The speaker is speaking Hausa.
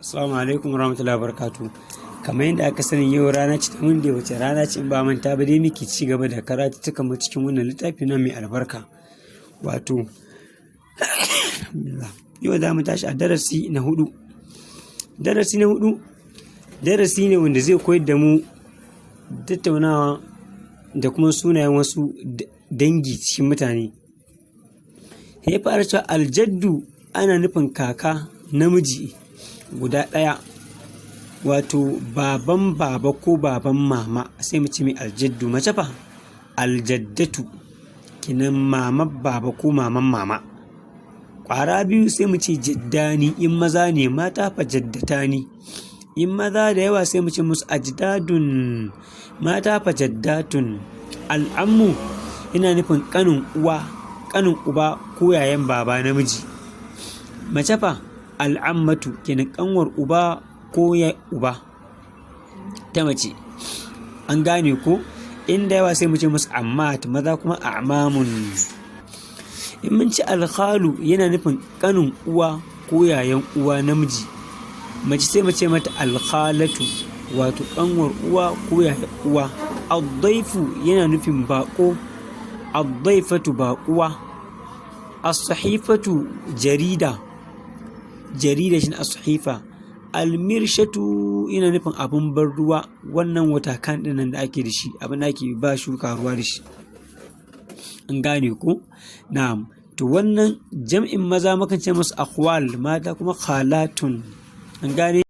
Assalamu alaikum warahmatullahi wabarakatuh. Kamar yadda aka sani yau rana ce ta Monday, wace rana ce in ba manta ba dai muke ci gaba da karatuttukan mu cikin wannan littafi na mai albarka. Wato yau za mu tashi a darasi na hudu. Darasi ne wanda zai koyar da mu tattaunawa da kuma sunayen wasu dangi cikin mutane. Ya fara cewa aljaddu ana nufin kaka namiji guda ɗaya, wato baban baba ko baban mama, sai mu ce mai aljaddu. Mace fa aljaddatu, kinan mama baba ko maman mama. Ƙwara biyu sai mu ce jaddani, in maza ne, mata fa jaddatani. In maza da yawa sai mu ce musu ajdadun, mata fa jaddatun. Al'ammu yana nufin ƙanin uwa, ƙanin uba ko yayan baba namiji. Mace fa al'ammatu, kenan ƙanwar uba ko ya uba ta mace. An gane ko? Inda yawa sai mu ce musu ammat, maza kuma a'mamun. In mun ci alkhalu yana nufin ƙanin uwa ko yayan uwa namiji. Mace sai mu ce mata alkhalatu, wato ƙanwar uwa ko yayan uwa. Addaifu yana nufin baƙo, addaifatu baƙuwa. As-sahifatu jarida shi ne as-sahifa. Almirshatu yana nufin abin ban ruwa, wannan wata kan ɗin nan da ake da shi, abin da ake ba shuka ruwa da shi. An gane ko? Na'am. To wannan jam'in maza mukan ce musu akhwal, mata kuma khalatun. An gane?